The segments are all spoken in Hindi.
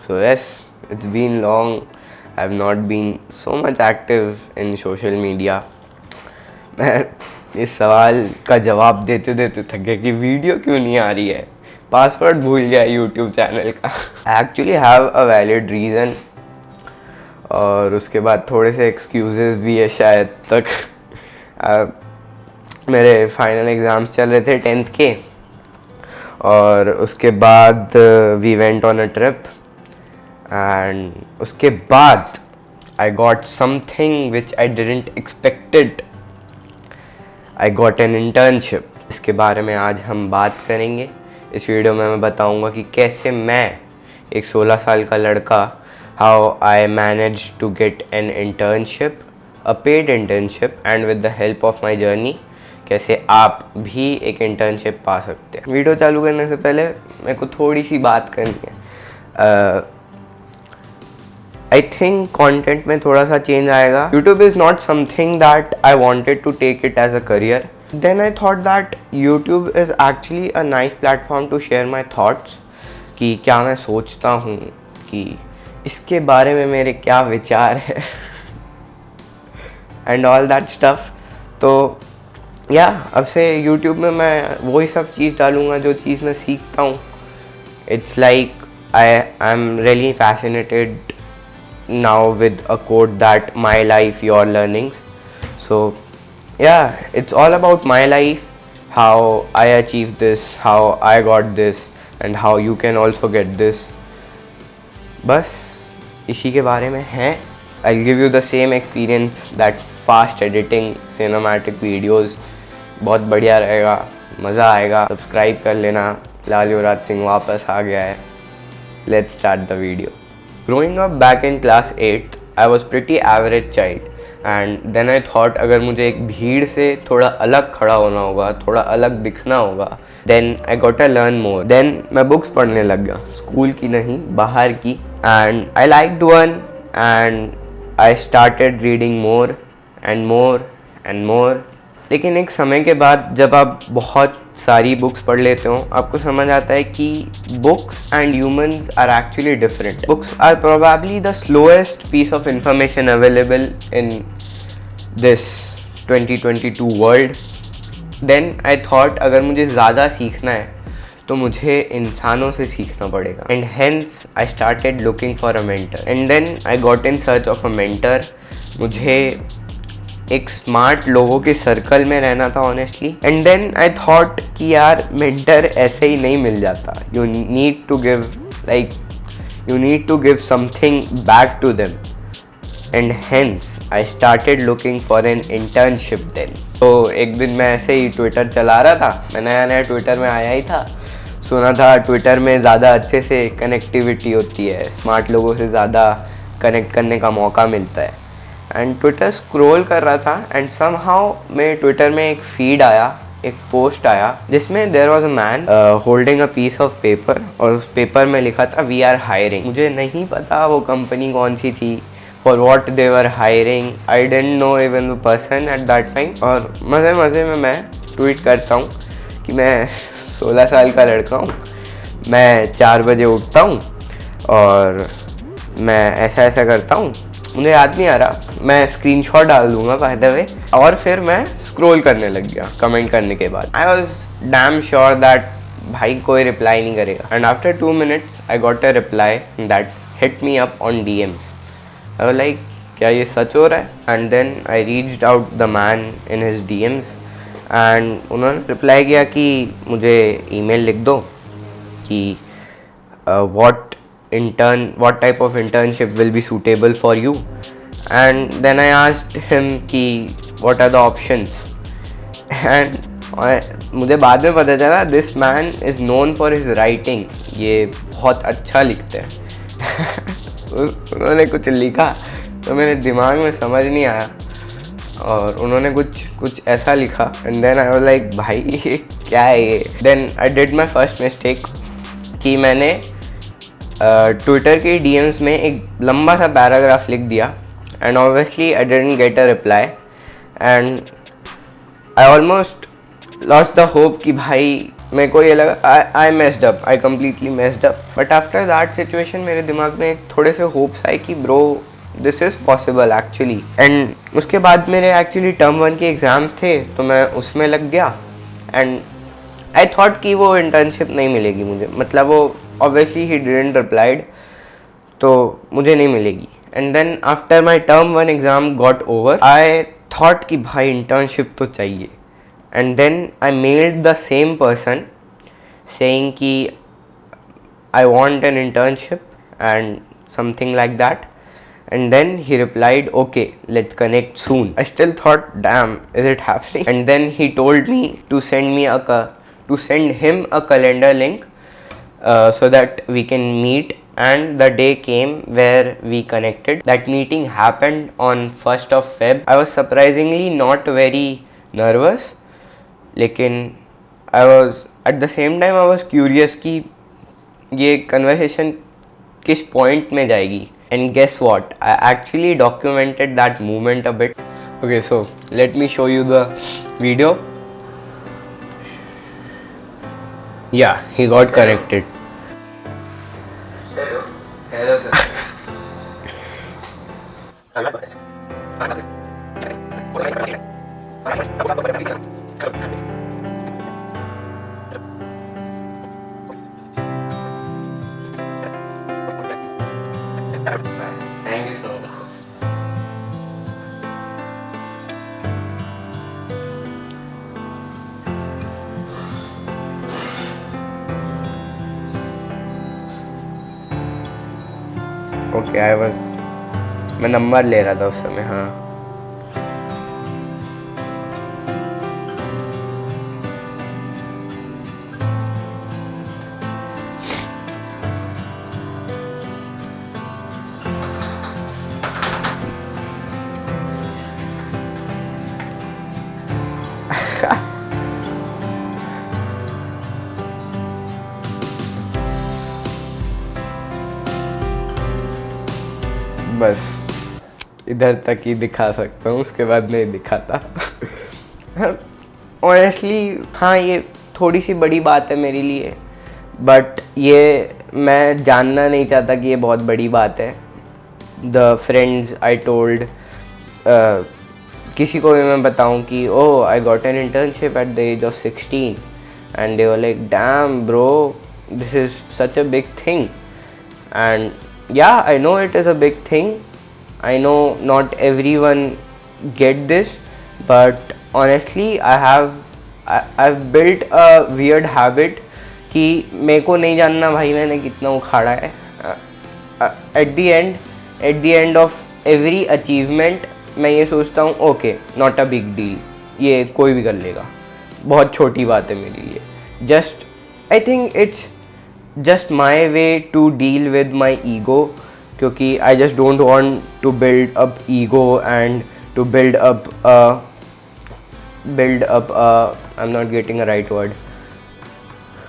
So yes, it's been long. I've not been so much active in social media. मैं इस सवाल का जवाब देते देते थक गया कि वीडियो क्यों नहीं आ रही है, पासवर्ड भूल गया यूट्यूब चैनल का. I actually have a valid reason और उसके बाद थोड़े से एक्सक्यूजेस भी है शायद तक. मेरे फाइनल एग्ज़ाम्स चल रहे थे 10th के और उसके बाद we went on a trip and उसके बाद I got something which I didn't expected. I got an internship. इसके बारे में आज हम बात करेंगे. इस वीडियो में मैं बताऊंगा कि कैसे मैं एक 16 साल का लड़का how I manage to get an internship, a paid internship, and with the help of my journey कैसे आप भी एक इंटर्नशिप पा सकते हैं. वीडियो चालू करने से पहले मेरे को थोड़ी सी बात करनी है. आई थिंक कंटेंट में थोड़ा सा चेंज आएगा. YouTube is not something that I wanted to take it as a career. Then I thought that YouTube is actually a nice platform to share my thoughts कि क्या मैं सोचता हूँ, कि इसके बारे में मेरे क्या विचार है एंड ऑल दैट स्टफ. तो या अब से यूट्यूब में मैं वही सब चीज़ डालूँगा जो चीज़ मैं सीखता हूँ. It's like I am really fascinated now with a quote that my life your learnings. So yeah, it's all about my life, how I achieved this, how I got this, and how you can also get this. बस इसी के बारे में है. I'll give you the same experience that fast editing cinematic videos. बहुत बढ़िया रहेगा, मज़ा आएगा. सब्सक्राइब कर लेना. लाल युवराज सिंह वापस आ गया है. Let's start the video. Growing up back in class 8th, I was pretty average child. And then I thought अगर मुझे एक भीड़ से थोड़ा अलग खड़ा होना होगा, थोड़ा अलग दिखना होगा, then I got to learn more. Then मैं बुक्स पढ़ने लग गया, स्कूल की नहीं, बाहर की. And I liked one and I started reading more and more and more. लेकिन एक समय के बाद जब आप बहुत सारी बुक्स पढ़ लेते हो, आपको समझ आता है कि books and humans are actually different. Books are probably the slowest piece of information available in this 2022 world. Then I thought अगर मुझे ज़्यादा सीखना है तो मुझे इंसानों से सीखना पड़ेगा. And hence I started looking for a mentor and then I got in search of a mentor. मुझे एक स्मार्ट लोगों के सर्कल में रहना था honestly. And then I thought कि यार मेंटर ऐसे ही नहीं मिल जाता. You need to give something back to them. And hence I started looking for an internship then. तो एक दिन मैं ऐसे ही ट्विटर चला रहा था. मैं नया नया ट्विटर में आया ही था. सुना था ट्विटर में ज़्यादा अच्छे से कनेक्टिविटी होती है, स्मार्ट लोगों से ज़्यादा कनेक्ट करने का मौका मिलता है. एंड ट्विटर स्क्रॉल कर रहा था एंड समहाउ मेरे ट्विटर में एक फीड आया, एक पोस्ट आया जिसमें there was a man holding a piece of paper और उस पेपर में लिखा था वी आर हायरिंग. मुझे नहीं पता वो कंपनी कौन सी थी, for what they were hiring. I didn't know even the person at that time. और मज़े मज़े में मैं ट्वीट करता हूँ कि मैं 16 साल का लड़का हूँ, मैं 4 बजे उठता हूँ और मैं ऐसा ऐसा करता हूँ. मुझे याद नहीं आ रहा, मैं स्क्रीनशॉट डाल दूंगा बाय द वे. और फिर मैं स्क्रॉल करने लग गया कमेंट करने के बाद. I was damn sure that भाई कोई रिप्लाई नहीं करेगा. And after 2 minutes I got a reply that hit me up on DMs. I was like क्या ये सच हो रहा है? And then I reached out the man in his DMs and उन्होंने रिप्लाई किया कि मुझे ईमेल लिख दो कि what type of internship will be suitable for you. And then I asked him कि what are the options. And मुझे बाद में पता चला this man is known for his writing. ये बहुत अच्छा लिखते हैं. उन्होंने कुछ लिखा तो मेरे दिमाग में समझ नहीं आया और उन्होंने कुछ ऐसा लिखा. And then I was like भाई ये क्या है ये. Then I did my first mistake कि मैंने ट्विटर के DMs में एक लंबा सा पैराग्राफ लिख दिया. And obviously I didn't get a reply and I almost lost the hope कि भाई मेरे को ये लगा आई messed up, I completely messed up. But after that situation मेरे दिमाग में थोड़े से होप्स आए कि bro this is possible actually. And उसके बाद मेरे एक्चुअली टर्म 1 के एग्ज़ाम्स थे तो मैं उसमें लग गया। एंड आई थॉट कि वो इंटर्नशिप नहीं मिलेगी मुझे, मतलब वो ऑब्वियसली ही डिडंट रिप्लाइड, तो मुझे नहीं मिलेगी। And then after my term 1 exam got over, I thought कि भाई इंटर्नशिप तो चाहिए। And then I mailed the same person saying कि I want an internship and something like that. And then he replied, okay, let's connect soon. I still thought, damn, is it happening? And then he told me to send him a calendar link so that we can meet. And the day came where we connected. That meeting happened on 1st of Feb. I was surprisingly not very nervous, लेकिन I was at the same time I was curious कि ये conversation किस point में जाएगी. And guess what? I actually documented that moment a bit. Okay, so let me show you the video. Yeah, he got connected. Hello, sir. Thank you so much, sir. Okay, मैं नंबर ले रहा था उस समय। हाँ, बस इधर तक ही दिखा सकता हूँ, उसके बाद नहीं दिखाता। ऑनेस्टली हाँ, ये थोड़ी सी बड़ी बात है मेरे लिए, बट ये मैं जानना नहीं चाहता कि ये बहुत बड़ी बात है। द फ्रेंड्स आई टोल्ड, किसी को भी मैं बताऊँ कि oh I got an internship at the age of 16 and they were like damn bro, this is such a big thing. And yeah, I know it is a big thing. I know not everyone get this, but honestly I've built a weird habit कि मेरे को नहीं जानना भाई मैंने कितना उखाड़ा है। At the end of every achievement मैं ये सोचता हूँ okay not a big deal, ये कोई भी कर लेगा, बहुत छोटी बात है मेरे लिए। Just I think it's just my way to deal with my ego, क्योंकि I just don't want to build up ego and to build up I'm not getting a right word,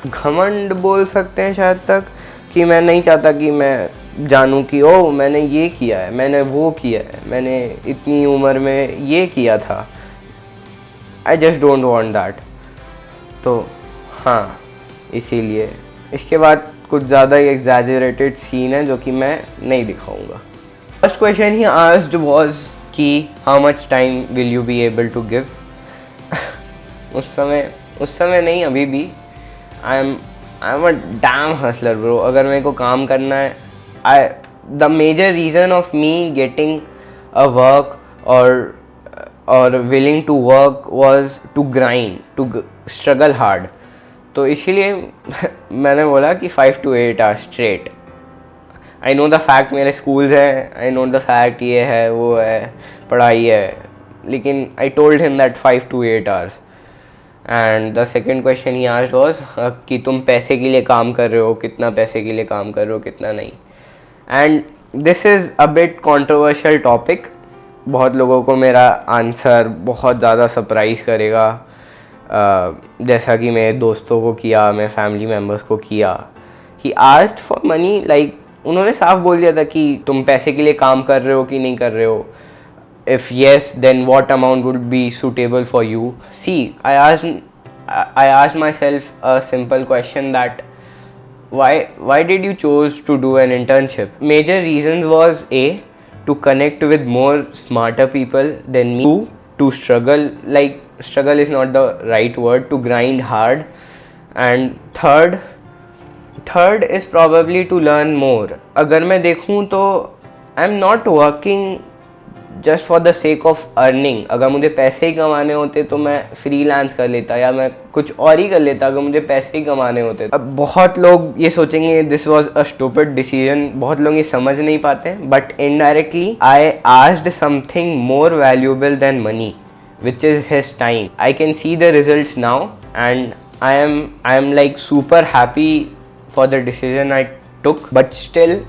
घमंड बोल सकते हैं शायद तक, कि मैं नहीं चाहता कि मैं जानूं कि ओ मैंने ये किया है, मैंने वो किया है, मैंने इतनी उम्र में ये किया था। I just don't want that। तो हाँ, इसीलिए इसके बाद कुछ ज़्यादा ही एग्जैजरेटेड सीन है जो कि मैं नहीं दिखाऊंगा। First question he asked was कि how much time will you be able to give. उस समय नहीं, अभी भी I am a damn hustler bro. अगर मेरे को काम करना है, the major reason of me getting a work और willing to work was to grind, to struggle hard. तो इसीलिए मैंने बोला कि 5 to 8 hours straight. I know the fact मेरे स्कूल्स हैं, आई नो द फैक्ट ये है वो है, पढ़ाई है, लेकिन आई told him that 5 to 8 hours. And the second question he asked was कि तुम पैसे के लिए काम कर रहे हो, कितना पैसे के लिए काम कर रहे हो, कितना नहीं। And this is a bit controversial topic. बहुत लोगों को मेरा आंसर बहुत ज़्यादा सरप्राइज़ करेगा, जैसा कि मेरे दोस्तों को किया, मेरे फैमिली मेम्बर्स को किया। He asked for money, like उन्होंने साफ बोल दिया था कि तुम पैसे के लिए काम कर रहे हो कि नहीं कर रहे हो। If yes then what amount would be suitable for you. See I asked I asked myself a simple question that why did you choose to do an internship? Major reasons was A, to connect with more smarter people than me. 2, to struggle, like struggle is not the right word, to grind hard. And third is probably to learn more. अगर मैं देखूँ तो I am not working just for the sake of earning. अगर मुझे पैसे ही कमाने होते तो मैं फ्रीलांस कर लेता या मैं कुछ और ही कर लेता अगर मुझे पैसे ही कमाने होते. अब बहुत लोग ये सोचेंगे this was a stupid decision, बहुत लोग ये समझ नहीं पाते, but indirectly I asked something more valuable then money, which is his time. I can see the results now and I am like super happy for the decision I took. But still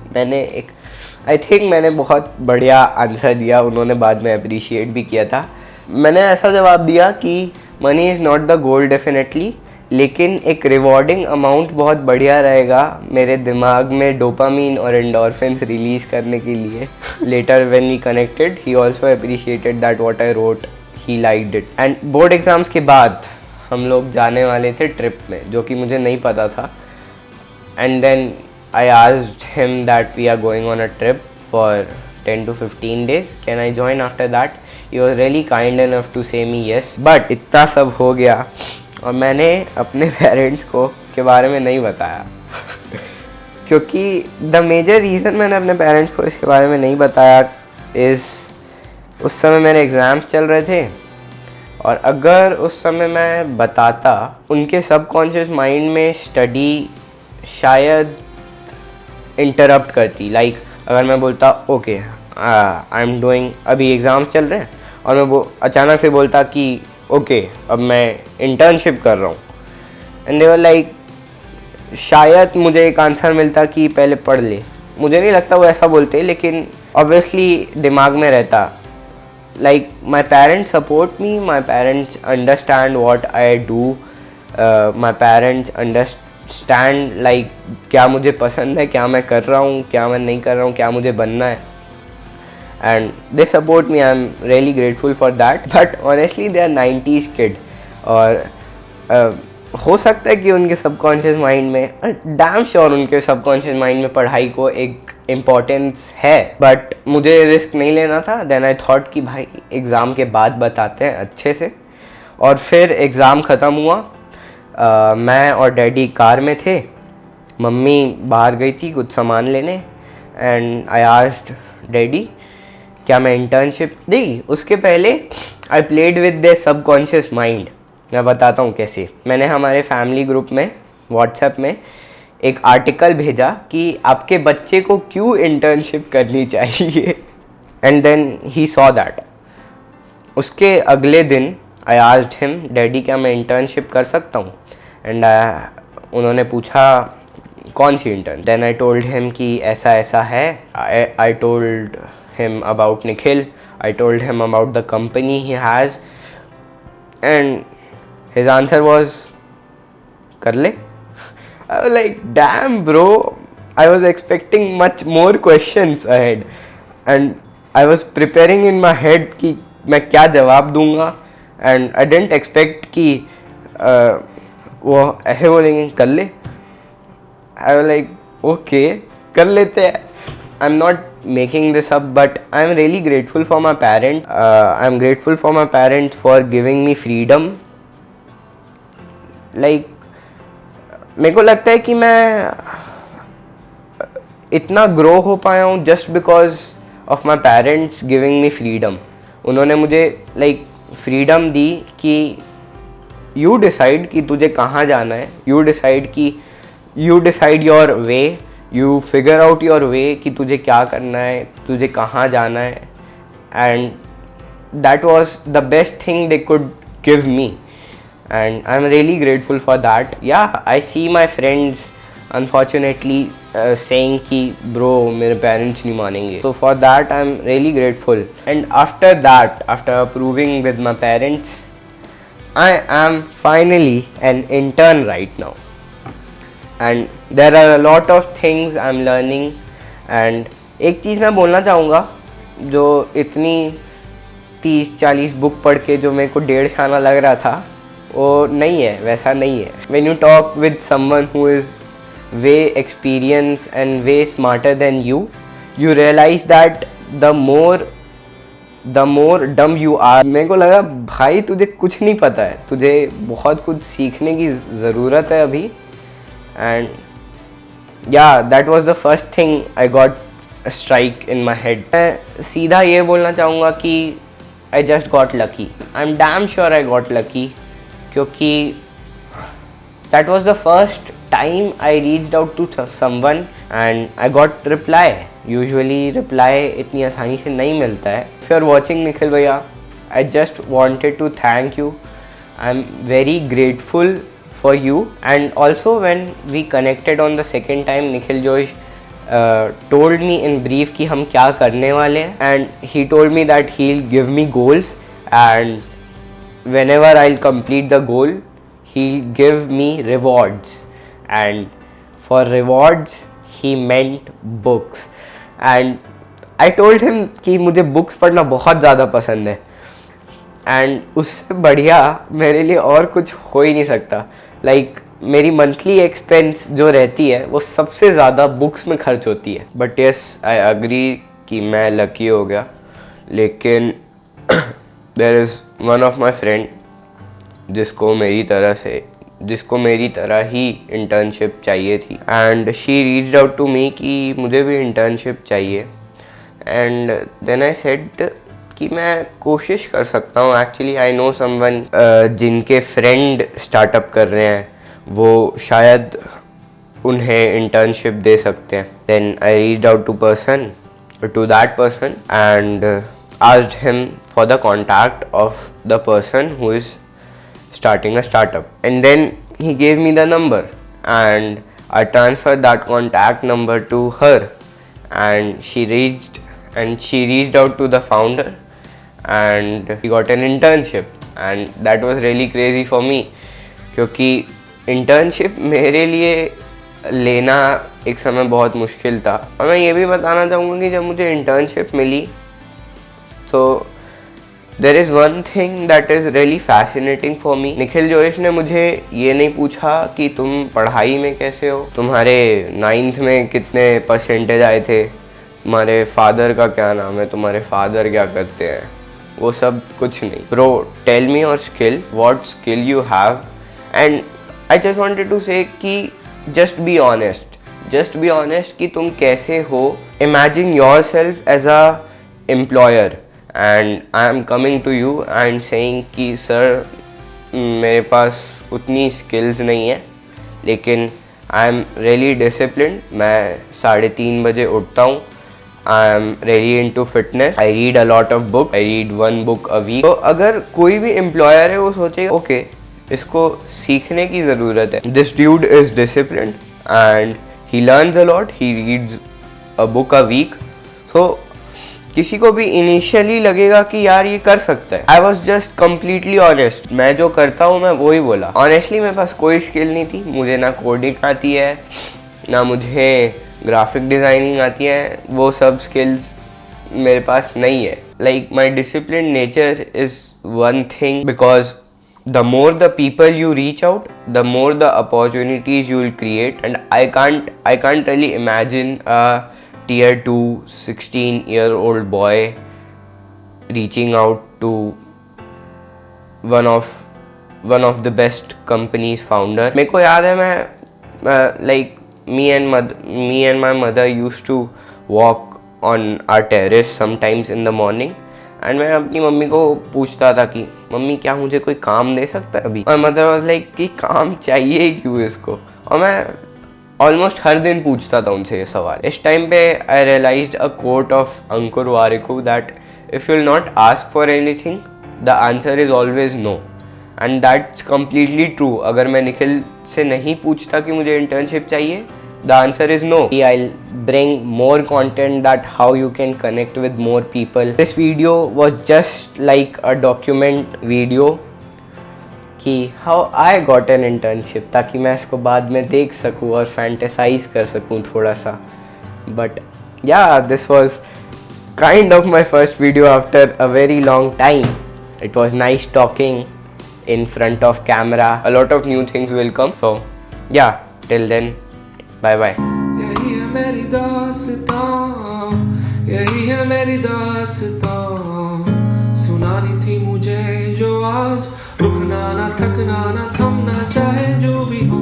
I think मैंने बहुत बढ़िया आंसर दिया. उन्होंने बाद में अप्रिशिएट भी किया था. मैंने ऐसा जवाब दिया कि money is not the goal definitely, लेकिन एक रिवॉर्डिंग अमाउंट बहुत बढ़िया रहेगा मेरे दिमाग में डोपामीन और एंडोर्फिन्स रिलीज़ करने के लिए. Later when we connected he also appreciated that what I wrote, he liked it. And board exams के बाद हम लोग जाने वाले थे ट्रिप में, जो कि मुझे नहीं पता था. And then I asked him that we are going on a trip for 10 to 15 days. Can I join after that? He was really kind enough to say me yes. But इतना सब हो गया और मैंने अपने पेरेंट्स को के बारे में नहीं बताया क्योंकि द मेजर रीज़न मैंने अपने पेरेंट्स को इसके बारे में नहीं बताया इज़ उस समय मेरे एग्ज़ाम्स चल रहे थे और अगर उस समय मैं बताता उनके सबकॉन्शियस माइंड में स्टडी शायद इंटरप्ट करती. लाइक अगर मैं बोलता ओके आई एम डूइंग, अभी एग्ज़ाम्स चल रहे हैं और मैं वो अचानक से बोलता कि ओके अब मैं इंटर्नशिप कर रहा हूँ, एंड दे वर लाइक, शायद मुझे एक आंसर मिलता कि पहले पढ़ ले. मुझे नहीं लगता वो ऐसा बोलते, लेकिन ऑब्वियसली दिमाग में रहता. Like my parents support me, my parents understand what I do, my parents understand like क्या मुझे पसंद है, क्या मैं कर रहा हूँ, क्या मैं नहीं कर रहा हूँ, क्या मुझे बनना है. And they support me, I am really grateful for that. But honestly they are 90s kid और हो सकता है कि उनके सबकॉन्शियस माइंड में, डैम श्योर उनके सबकॉन्शियस माइंड में पढ़ाई को एक इम्पोर्टेंस है, बट मुझे रिस्क नहीं लेना था. देन आई थॉट कि भाई एग्ज़ाम के बाद बताते हैं अच्छे से. और फिर एग्ज़ाम ख़त्म हुआ. मैं और डैडी कार में थे, मम्मी बाहर गई थी कुछ सामान लेने, एंड आई आस्क्ड डैडी क्या मैं इंटर्नशिप दी. उसके पहले I played with the subconscious mind. मैं बताता हूँ कैसे. मैंने हमारे फैमिली ग्रुप में व्हाट्सएप में एक आर्टिकल भेजा कि आपके बच्चे को क्यों इंटर्नशिप करनी चाहिए, and then he saw that. उसके अगले दिन आई आस्क्ड हिम डैडी क्या मैं इंटर्नशिप कर सकता हूँ, एंड उन्होंने पूछा कौन सी intern. Then I told him कि ऐसा ऐसा है. I told him about Nikhil, I told him about the company he has, and his answer was कर ले. I was like, damn bro, I was expecting much more questions ahead and I was preparing in my head कि मैं क्या जवाब दूंगा, and I didn't expect कि वो ऐसे बोलेंगे कर ले. I was like, okay, कर लेते हैं. I'm not making this up, but I'm really grateful for my parents. I'm grateful for my parents for giving me freedom. Like मेरे को लगता है कि मैं इतना ग्रो हो पाया हूँ just because of my parents giving me freedom. उन्होंने मुझे लाइक फ्रीडम दी कि यू डिसाइड कि तुझे कहाँ जाना है, you decide your way, you figure out your way कि तुझे क्या करना है, तुझे कहाँ जाना है. And that was the best thing they could give me. And I'm really grateful for that. Yeah, I see my friends unfortunately saying कि bro मेरे parents नहीं मानेंगे. So for that I'm really grateful. And after that, after approving with my parents, I am finally an intern right now. And there are a lot of things I'm learning. And एक चीज़ मैं बोलना चाहूँगा जो इतनी 30-40 बुक पढ़ के जो मेरे को 1.5 खाना लग रहा था, वो नहीं है, वैसा नहीं है. When you talk with someone who is way experienced and way smarter than you realize that the more डम यू आर. मेरे को लगा भाई तुझे कुछ नहीं पता है, तुझे बहुत कुछ सीखने की ज़रूरत है अभी. And yeah that was the first thing I got a strike in my head. मैं सीधा ये बोलना चाहूँगा कि I just got lucky. I am damn sure I got lucky, क्योंकि that was the first time I reached out to someone and I got reply. Usually reply इतनी आसानी से नहीं मिलता है. If you're watching निखिल भैया, I just wanted to thank you. I'm very grateful for you. And also when we connected on the second time, Nikhil Josh told me in brief कि हम क्या करने वाले हैं, and he told me that he'll give me goals and whenever I'll complete the goal, he'll give me rewards. And for rewards he meant books. And I told him कि मुझे बुक्स पढ़ना बहुत ज़्यादा पसंद है, एंड उससे बढ़िया मेरे लिए और कुछ हो ही नहीं सकता. लाइक मेरी मंथली एक्सपेंस जो रहती है वो सबसे ज़्यादा बुक्स में खर्च होती है. बट यस, आई एग्री कि मैं लकी हो गया. लेकिन there is one of my friend जिसको मेरी तरह ही इंटर्नशिप चाहिए थी, and she reached out to me कि मुझे भी इंटर्नशिप चाहिए. एंड देन आई सेड कि मैं कोशिश कर सकता हूँ. एक्चुअली आई नो समवन जिनके फ्रेंड स्टार्टअप कर रहे हैं, वो शायद उन्हें इंटर्नशिप दे सकते हैं. Then I reached out to that person and asked him for the contact of the person who is starting a startup, and then he gave me the number and I transferred that contact number to her, and she reached out to the founder and he got an internship. And that was really crazy for me, क्योंकि internship मेरे लिए लेना एक समय बहुत मुश्किल था. और मैं ये भी बताना चाहूँगा कि जब मुझे internship मिली तो There is one thing that is really fascinating for me. Nikhil जोश ने मुझे ये नहीं पूछा कि तुम पढ़ाई में कैसे हो, तुम्हारे 9th में कितने परसेंटेज आए थे, तुम्हारे फादर का क्या नाम है, तुम्हारे फादर क्या करते हैं, वो सब कुछ नहीं. Bro, tell me your skill, what skill you have, and I just wanted to say कि just be honest कि तुम कैसे हो. Imagine yourself as a employer. And I am coming to you and saying कि सर मेरे पास उतनी स्किल्स नहीं है, लेकिन आई एम रियली डिसिप्लिन. मैं 3:30 बजे उठता हूँ. आई am really into fitness. I read a lot of book. I read 1 book a week. तो अगर कोई भी एम्प्लॉयर है वो सोचेगा ओके इसको सीखने की ज़रूरत है. This dude is discipline and he learns a lot. He reads a book a week. So किसी को भी इनिशियली लगेगा कि यार ये कर सकता है. I was just completely honest. मैं जो करता हूँ मैं वो ही बोला. ऑनेस्टली मेरे पास कोई स्किल नहीं थी. मुझे ना कोडिंग आती है, ना मुझे ग्राफिक डिज़ाइनिंग आती है. वो सब स्किल्स मेरे पास नहीं है. Like my discipline nature is one thing, because the more the people you reach out, the more the opportunities you will create. And I can't really imagine Tier 2 16-year-old boy reaching out to one of the best company's founder. मेरे को याद है मैं like me and my mother used to walk on our terrace sometimes in the morning, and मैं अपनी मम्मी को पूछता था कि मम्मी क्या मुझे कोई काम दे सकता है अभी. और मदर वाज लाइक कि काम चाहिए ही क्यों इसको. और मैं ऑलमोस्ट हर दिन पूछता था उनसे ये सवाल. इस टाइम पे I realised a quote of Ankur Warikoo that if you will not ask for anything the answer is always no. And that's completely true. अगर मैं निखिल से नहीं पूछता कि मुझे इंटर्नशिप चाहिए, the answer is no. I'll bring more content that how you can connect with more people. This video was just like a document video कि how I got an internship, ताकि मैं इसको बाद में देख सकूँ और फैंटेसाइज कर सकूँ थोड़ा सा. But yeah, this was kind of my first video after a very long time. It was nice talking. in front of camera. A lot of new things will come. So yeah, till then, bye bye. यही है मेरी दास्तां, यही है मेरी दास्तां, सुनानी थी मुझे जो आज, रुकना ना थकना ना थमना चाहे जो भी हो,